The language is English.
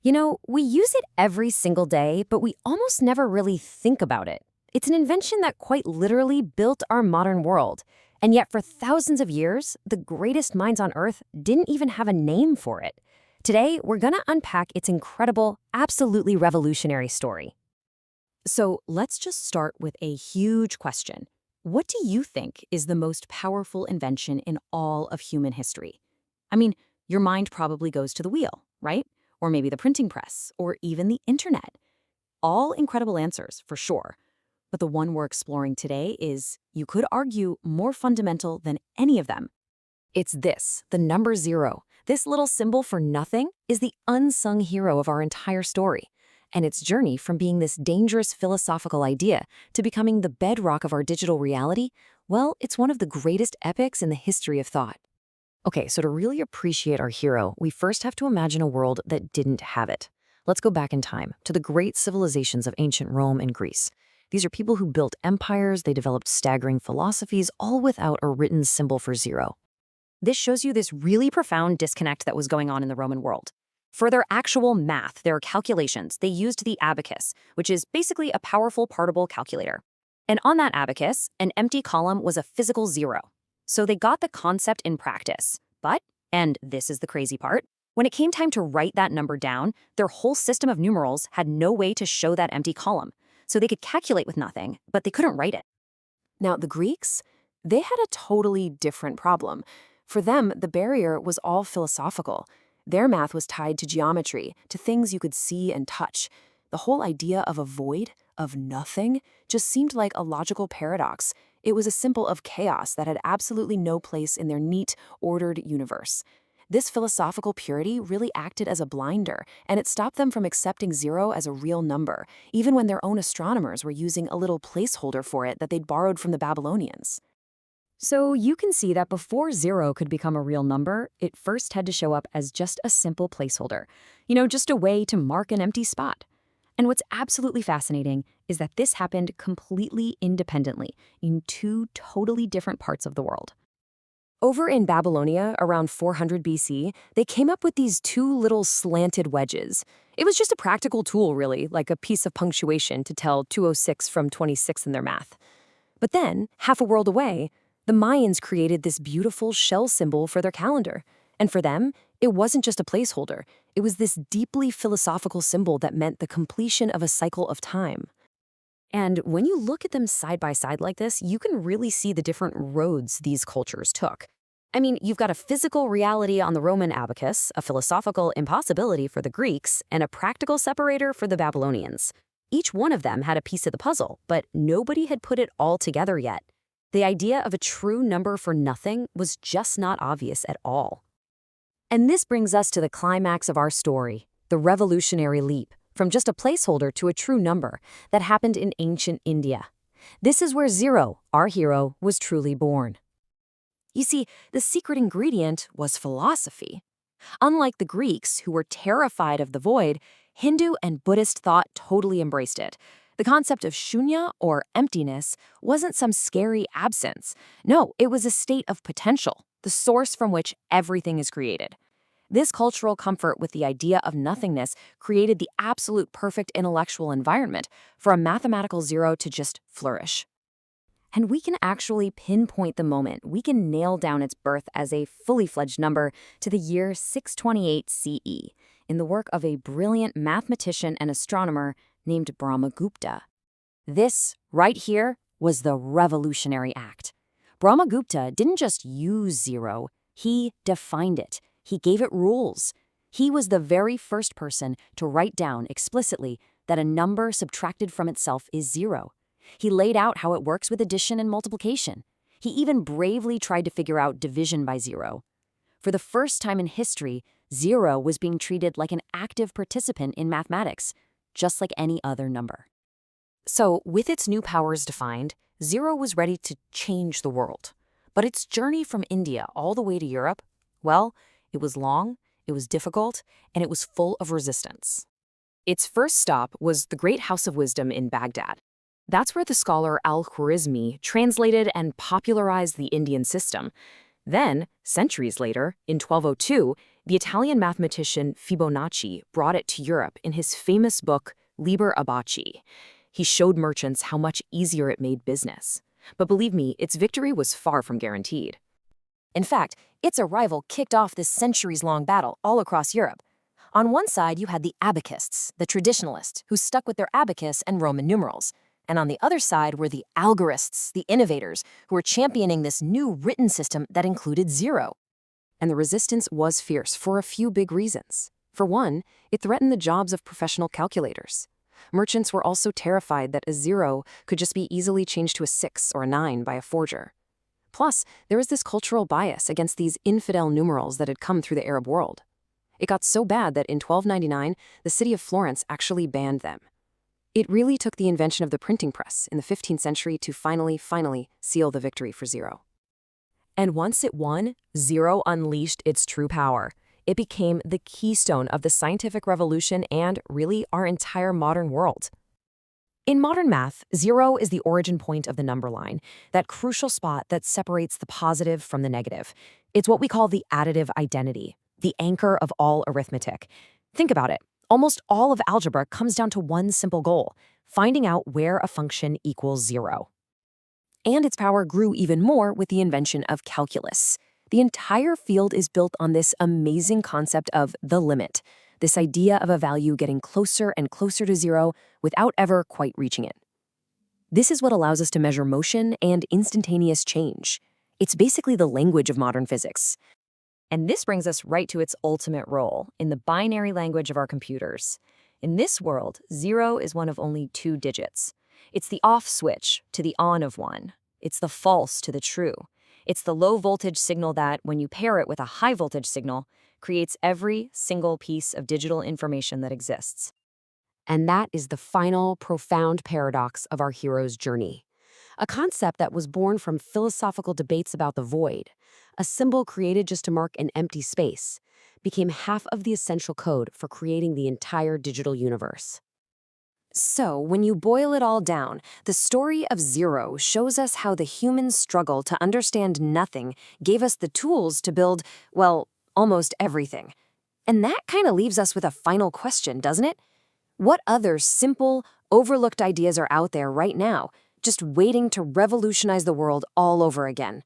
You know, we use it every single day, but we almost never really think about it. It's an invention that quite literally built our modern world. And yet, for thousands of years, the greatest minds on Earth didn't even have a name for it. Today, we're going to unpack its incredible, absolutely revolutionary story. So, let's just start with a huge question. What do you think is the most powerful invention in all of human history? I mean, your mind probably goes to the wheel, right? Or maybe the printing press, or even the internet. All incredible answers, for sure. But the one we're exploring today is, you could argue, more fundamental than any of them. It's this, the number zero. This little symbol for nothing is the unsung hero of our entire story. And its journey from being this dangerous philosophical idea to becoming the bedrock of our digital reality, well, it's one of the greatest epics in the history of thought. Okay, so to really appreciate our hero, we first have to imagine a world that didn't have it. Let's go back in time to the great civilizations of ancient Rome and Greece. These are people who built empires, they developed staggering philosophies, all without a written symbol for zero. This shows you this really profound disconnect that was going on in the Roman world. For their actual math, their calculations, they used the abacus, which is basically a powerful partible calculator. And on that abacus, an empty column was a physical zero. So they got the concept in practice. But, and this is the crazy part, when it came time to write that number down, their whole system of numerals had no way to show that empty column. So they could calculate with nothing, but they couldn't write it. Now, the Greeks, they had a totally different problem. For them, the barrier was all philosophical. Their math was tied to geometry, to things you could see and touch. The whole idea of a void, of nothing, just seemed like a logical paradox. It was a symbol of chaos that had absolutely no place in their neat, ordered universe. This philosophical purity really acted as a blinder, and it stopped them from accepting zero as a real number, even when their own astronomers were using a little placeholder for it that they'd borrowed from the Babylonians. So you can see that before zero could become a real number, it first had to show up as just a simple placeholder. Just a way to mark an empty spot. And what's absolutely fascinating is that this happened completely independently in two totally different parts of the world. Over in Babylonia, around 400 BC, they came up with these two little slanted wedges. It was just a practical tool, really, like a piece of punctuation to tell 206 from 26 in their math. But then, half a world away, the Mayans created this beautiful shell symbol for their calendar. And for them, it wasn't just a placeholder. It was this deeply philosophical symbol that meant the completion of a cycle of time. And when you look at them side by side like this, you can really see the different roads these cultures took. I mean, you've got a physical reality on the Roman abacus, a philosophical impossibility for the Greeks, and a practical separator for the Babylonians. Each one of them had a piece of the puzzle, but nobody had put it all together yet. The idea of a true number for nothing was just not obvious at all. And this brings us to the climax of our story, the revolutionary leap, from just a placeholder to a true number, that happened in ancient India. This is where zero, our hero, was truly born. You see, the secret ingredient was philosophy. Unlike the Greeks, who were terrified of the void, Hindu and Buddhist thought totally embraced it. The concept of shunya, or emptiness, wasn't some scary absence. No, it was a state of potential, the source from which everything is created. This cultural comfort with the idea of nothingness created the absolute perfect intellectual environment for a mathematical zero to just flourish. And we can actually pinpoint the moment. We can nail down its birth as a fully fledged number to the year 628 CE in the work of a brilliant mathematician and astronomer named Brahmagupta. This, right here, was the revolutionary act. Brahmagupta didn't just use zero, he defined it. He gave it rules. He was the very first person to write down explicitly that a number subtracted from itself is zero. He laid out how it works with addition and multiplication. He even bravely tried to figure out division by zero. For the first time in history, zero was being treated like an active participant in mathematics, just like any other number. So, with its new powers defined, zero was ready to change the world. But its journey from India all the way to Europe, well, it was long, it was difficult, and it was full of resistance. Its first stop was the Great House of Wisdom in Baghdad. That's where the scholar al-Khwarizmi translated and popularized the Indian system. Then, centuries later, in 1202, The Italian mathematician Fibonacci brought it to Europe in his famous book, Liber Abaci. He showed merchants how much easier it made business. But believe me, its victory was far from guaranteed. In fact, its arrival kicked off this centuries-long battle all across Europe. On one side, you had the abacists, the traditionalists, who stuck with their abacus and Roman numerals. And on the other side were the algorists, the innovators, who were championing this new written system that included zero. And the resistance was fierce for a few big reasons. For one, it threatened the jobs of professional calculators. Merchants were also terrified that a 0 could just be easily changed to a 6 or a 9 by a forger. Plus, there was this cultural bias against these infidel numerals that had come through the Arab world. It got so bad that in 1299, the city of Florence actually banned them. It really took the invention of the printing press in the 15th century to finally seal the victory for 0. And once it won, 0 unleashed its true power. It became the keystone of the scientific revolution and, really, our entire modern world. In modern math, 0 is the origin point of the number line, that crucial spot that separates the positive from the negative. It's what we call the additive identity, the anchor of all arithmetic. Think about it. Almost all of algebra comes down to one simple goal: finding out where a function equals 0. And its power grew even more with the invention of calculus. The entire field is built on this amazing concept of the limit, this idea of a value getting closer and closer to 0 without ever quite reaching it. This is what allows us to measure motion and instantaneous change. It's basically the language of modern physics. And this brings us right to its ultimate role in the binary language of our computers. In this world, 0 is one of only 2 digits. It's the off switch to the on of 1. It's the false to the true. It's the low voltage signal that, when you pair it with a high voltage signal, creates every single piece of digital information that exists. And that is the final, profound paradox of our hero's journey. A concept that was born from philosophical debates about the void, a symbol created just to mark an empty space, became half of the essential code for creating the entire digital universe. So, when you boil it all down, the story of 0 shows us how the human struggle to understand nothing gave us the tools to build, well, almost everything. And that kind of leaves us with a final question, doesn't it? What other simple, overlooked ideas are out there right now, just waiting to revolutionize the world all over again?